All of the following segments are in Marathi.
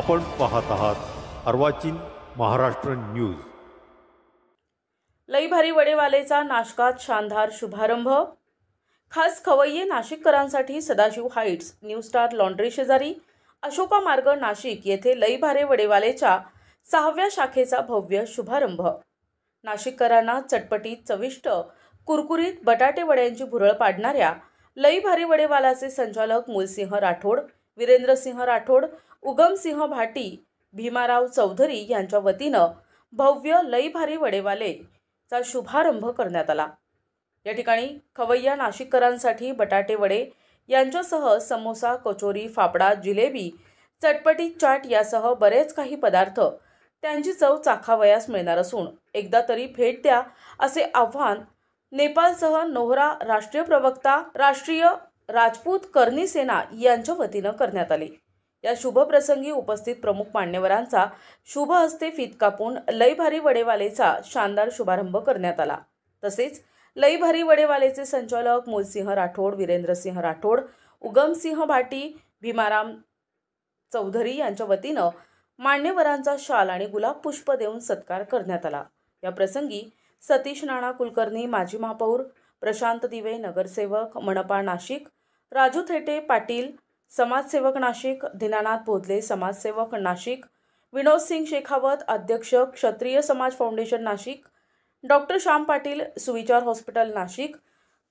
आपण पाहत आहात अर्वाचीन महाराष्ट्र न्यूज। लई भारी वडेवालेचा नाशकात शानदार शुभारंभ। खास खवय्ये नाशिककरांसाठी Sadashiv heights new star laundry शेजारी अशोका मार्ग नाशिक येथे लई भारी वडेवालेच्या 6व्या शाखेचा भव्य शुभारंभ। नाशिककरांना चटपटीत चविष्ट कुरकुरीत बटाटे वड्यांची भुरळ पाडणाऱ्या लई भारी वडेवालाचे संचालक मूलसिंह राठोड, वीरेंद्रसिंह राठोड, उगमसिंह भाटी, भीमाराव चौधरी यांच्या वतीनं भव्य लई भारी वडेवालेचा शुभारंभ करण्यात आला। या ठिकाणी खवय्या नाशिककरांसाठी बटाटे वडे यांच्यासह समोसा, कचोरी, फाफडा, जिलेबी, चटपटीत चाट यासह बरेच काही पदार्थ त्यांची चव चाखावयास मिळणार असून एकदा तरी भेट द्या असे आव्हान नेपाळसह नोहरा राष्ट्रीय प्रवक्ता राष्ट्रीय राजपूत करणी सेना यांच्या वतीनं करण्यात आले। या शुभ प्रसंगी उपस्थित प्रमुख मान्यवरांचा शुभ हस्ते फीत कापून लई भारी वडेवालेचा शानदार शुभारंभ करण्यात आला। तसेच लई भारी वडेवालेचे संचालक मूलसिंह राठोड, वीरेंद्रसिंह राठोड, उगमसिंह भाटी, भीमाराम चौधरी यांच्या वतीनं मान्यवरांचा शाल आणि गुलाब पुष्प देऊन सत्कार करण्यात आला। या प्रसंगी सतीश नाना कुलकर्णी, माजी महापौर, प्रशांत दिवे, नगरसेवक मनपा नाशिक, राजू थेटे पाटील, समाजसेवक नाशिक, दीनानाथ भोदले, समाजसेवक नाशिक, विनोद सिंग शेखावत, अध्यक्ष क्षत्रिय समाज फाउंडेशन नाशिक, डॉक्टर श्याम पाटील, सुविचार हॉस्पिटल नाशिक,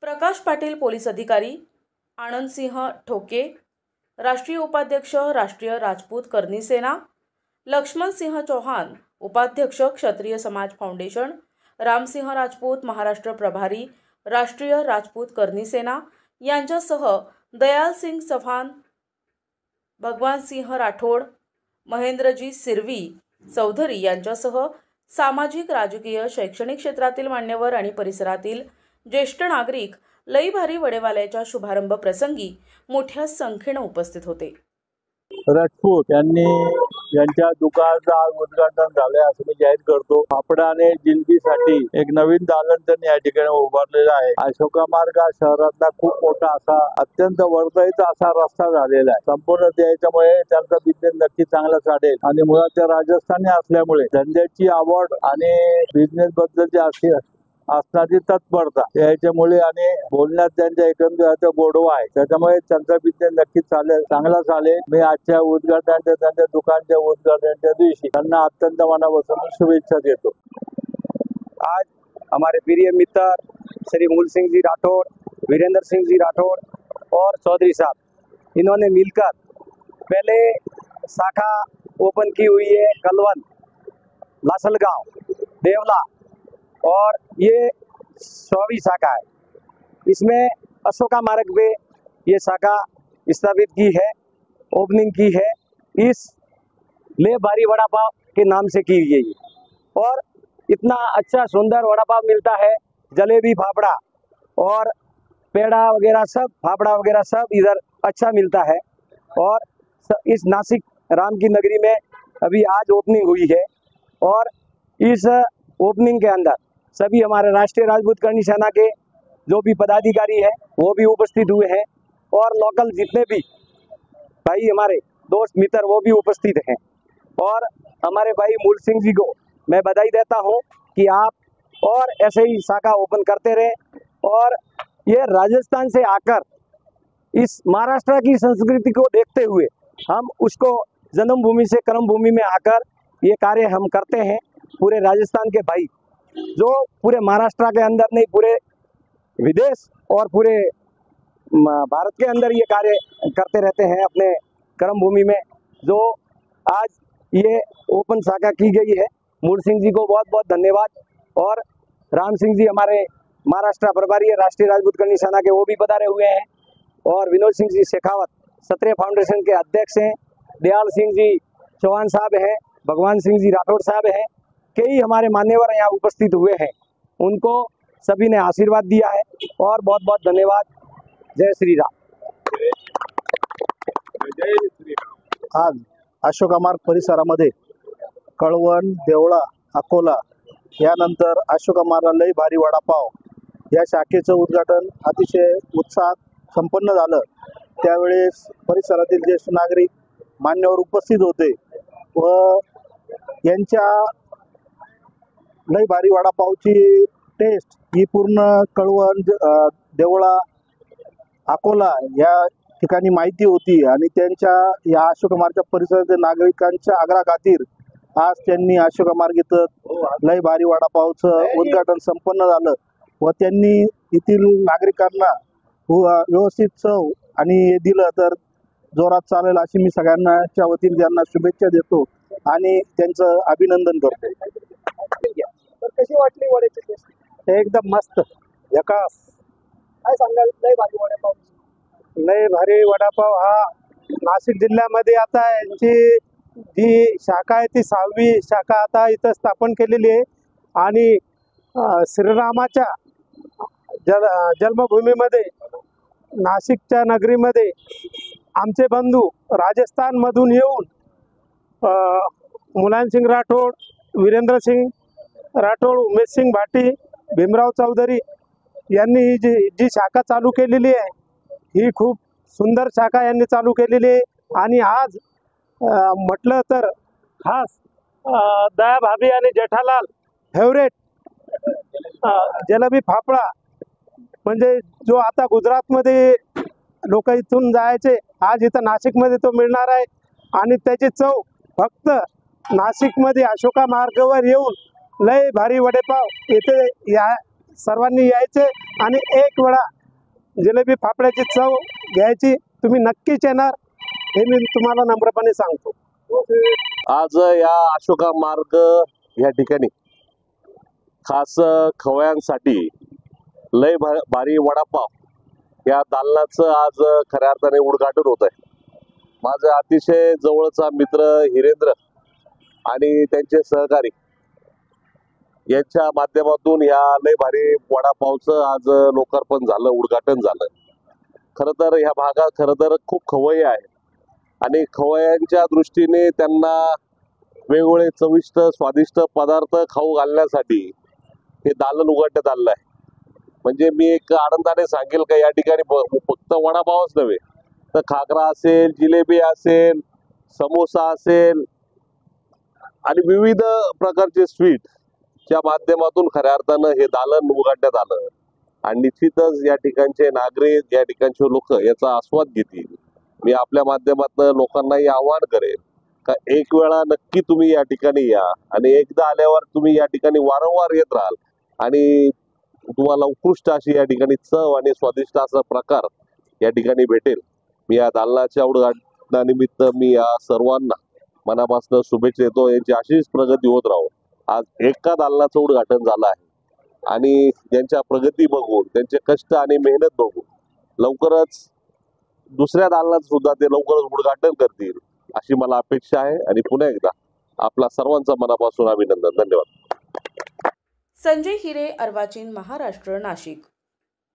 प्रकाश पाटील पोलीस अधिकारी, आनंद सिंह ठोके, राष्ट्रीय उपाध्यक्ष राष्ट्रीय राजपूत करणी सेना, लक्ष्मण सिंह चौहान, उपाध्यक्ष क्षत्रिय समाज फाउंडेशन, रामसिंह राजपूत, महाराष्ट्र प्रभारी राष्ट्रीय राजपूत करणी सेना यांच्यासह दयाल सिंग चव्हाण, भगवान सिंह राठोड, महेंद्रजी सिरवी चौधरी यांच्यासह सामाजिक, राजकीय, शैक्षणिक क्षेत्रातील मान्यवर आणि परिसरातील ज्येष्ठ नागरिक लई भारी वडेवाल्याच्या शुभारंभ प्रसंगी मोठ्या संख्येने उपस्थित होते। राजपूत यांच्या दुकानाचं आज उद्घाटन झालंय असं मी जाहीर करतो। फाफडा आणि जिलबीसाठी एक नवीन दालन त्यांनी या ठिकाणी उभारलेला आहे। अशोका मार्ग हा शहरातला खूप मोठा असा अत्यंत वर्दळीत असा रस्ता झालेला आहे। संपूर्ण त्याच्यामुळे त्यांचा बिझनेस नक्की चांगला चालेल आणि मुळात त्या राजस्थानी असल्यामुळे धंद्याची आवड आणि बिझनेस बद्दलची असणारी तत्परता याच्यामुळे आणि बोलण्यात त्यांच्या एकंदर गोडवा आहे, त्याच्यामुळे त्यांचा बिझनेस नक्की चालेल, चांगला चालेल। मी आजच्या उद्घाटनाच्या त्यांच्या दुकानच्या उद्घाटनाच्या दिवशी त्यांना अत्यंत मनापासून शुभेच्छा देतो। आज हमारे प्रिय मित्र श्री मूल सिंह जी राठौड़, वीरेंद्र सिंह जी राठौड़ और चौधरी साहब, इन्होंने मिलकर पहले शाखा ओपन की हुई है कलवन, लासलगांव, देवला और ये 100वीं शाखा है। इसमें अशोका मार्ग पे ये शाखा स्थापित की है, ओपनिंग की है। इस ले भारी वड़ा पाव के नाम से की गई है और इतना अच्छा सुंदर वड़ा पाव मिलता है। जलेबी, फाफड़ा और पेड़ा वगैरह सब, फाफड़ा वगैरह सब इधर अच्छा मिलता है। और इस नासिक राम की नगरी में अभी आज ओपनिंग हुई है और इस ओपनिंग के अंदर सभी हमारे राष्ट्रीय राजपूत करणी सेना के जो भी पदाधिकारी है वो भी उपस्थित हुए हैं और लोकल जितने भी भाई हमारे दोस्त मित्र वो भी उपस्थित हैं। और हमारे भाई मूल सिंह जी को मैं बधाई देता हूं कि आप और ऐसे ही शाखा ओपन करते रहे और ये राजस्थान से आकर इस महाराष्ट्र की संस्कृति को देखते हुए हम उसको जन्मभूमि से कर्मभूमि में आकर ये कार्य हम करते हैं। पूरे राजस्थान के भाई जो पूरे महाराष्ट्र के अंदर नहीं, पूरे विदेश और पूरे भारत के अंदर ये कार्य करते रहते हैं अपने कर्मभूमि में। जो आज ये ओपन शाखा की गई है, मूल सिंह जी को बहुत बहुत धन्यवाद। और राम सिंह जी हमारे महाराष्ट्र प्रभारी राष्ट्रीय राजपूत करणी सेना के, वो भी पधारे हुए हैं। और विनोद सिंह जी शेखावत क्षत्रिय फाउंडेशन के अध्यक्ष हैं। दयाल सिंह जी चौहान साहब हैं, भगवान सिंह जी राठौड़ साहब हैं। कई हमारे मान्यवर यहाँ उपस्थित हुए हैं, उनको सभी ने आशीर्वाद दिया है और बहुत बहुत धन्यवाद। जय श्री राम। आज अशोका मार्ग परिसरामध्ये कळवण, देवळा, अकोला यानंतर अशोका मार्ग लई भारी वडापाव या शाखेचं उद्घाटन अतिशय उत्साहात संपन्न झालं। त्यावेळेस परिसरातील ज्येष्ठ नागरिक मान्यवर उपस्थित होते व यांच्या लय भारी वडापावची टेस्ट ही पूर्ण कळवण देवळा अकोला या ठिकाणी माहिती होती आणि त्यांच्या या अशोका मार्ग परिसरातील नागरिकांच्या आग्रहाखातीर आज त्यांनी अशोका मार्ग इथं लय भारी वडापावचं उद्घाटन संपन्न झालं व त्यांनी येथील नागरिकांना व्यवस्थित चव आणि हे दिलं तर जोरात चालेल अशी मी सगळ्यांच्या वतीने त्यांना शुभेच्छा देतो आणि त्यांचं अभिनंदन करतो. कशी वाटली वड्याची टेस्ट? एकदम मस्त यकास. काय सांगाल लय भारी वडापाव? लय भारी वडापाव हा नाशिक जिल्ह्यामध्ये आता यांची जी शाखा आहे ती 6वी शाखा आता इथं स्थापन केलेली आहे आणि श्रीरामाच्या जन्मभूमीमध्ये नाशिकच्या नगरीमध्ये आमचे बंधू राजस्थानमधून येऊन मुलायमसिंग राठोड, वीरेंद्रसिंग राठोड, उमेशसिंग भाटी, भीमराव चौधरी यांनी ही जी शाखा चालू केलेली आहे ही खूप सुंदर शाखा यांनी चालू केलेली आहे आणि आज म्हटलं तर खास दया भाभी आणि जेठालाल फेवरेट जलेबी फाफडा म्हणजे जो आता गुजरातमध्ये लोक इथून जायचे आज इथं नाशिकमध्ये तो मिळणार आहे आणि त्याची चव फक्त नाशिकमध्ये अशोका मार्गावर येऊन लय भारी वडेपाव इथे या सर्वांनी यायचे आणि एक वेळा जलेबी फाफड्याची चव घ्यायची. तुम्ही नक्कीच येणार हे मी तुम्हाला नम्रपणे सांगतो. आज या अशोका मार्ग या ठिकाणी खास खवयांसाठी लय भारी वडापाव या दालनाचं आज खऱ्या अर्थाने उद्घाटन होत आहे. माझं अतिशय जवळचा मित्र हिरेंद्र आणि त्यांचे सहकारी यांच्या माध्यमातून या लय भारी वडापावचं आज लोकार्पण झालं, उद्घाटन झालं. खरं तर ह्या भागात खरं तर खूप खवय्ये आहेत आणि खवय्यांच्या दृष्टीने त्यांना वेगवेगळे चविष्ट स्वादिष्ट पदार्थ खाऊ घालण्यासाठी हे दालन उघडण्यात आलेलं आहे. म्हणजे मी एक आनंदाने सांगेल का या ठिकाणी फक्त वडापावच नव्हे तर खाकरा असेल, जिलेबी असेल, समोसा असेल आणि विविध प्रकारचे स्वीट च्या माध्यमातून खऱ्या अर्थानं हे दालन उघडण्यात आलं आणि निश्चितच या ठिकाणचे नागरिक या ठिकाणचे लोक याचा आस्वाद घेतील. मी आपल्या माध्यमातून लोकांनाही आवाहन करेन का एक वेळा नक्की तुम्ही या ठिकाणी या आणि एकदा आल्यावर तुम्ही या ठिकाणी वारंवार येत राहाल आणि तुम्हाला उत्कृष्ट अशी या ठिकाणी चव आणि स्वादिष्ट असा प्रकार या ठिकाणी भेटेल. मी या दालनाच्या उद्घाटनानिमित्त मी या सर्वांना मनापासून शुभेच्छा देतो. यांची अशीच प्रगती होत राहो. आज एका दालनाचं उद्घाटन झालं आहे आणि त्यांच्या प्रगती बघून त्यांचे कष्ट आणि मेहनत बघून लवकरच दुसऱ्या दालनाचं सुद्धा ते लवकरच उद्घाटन करतील अशी मला अपेक्षा आहे आणि पुन्हा एकदा आपला सर्वांचा मनापासून अभिनंदन. धन्यवाद. संजय हिरे, अर्वाचीन, महाराष्ट्र, नाशिक.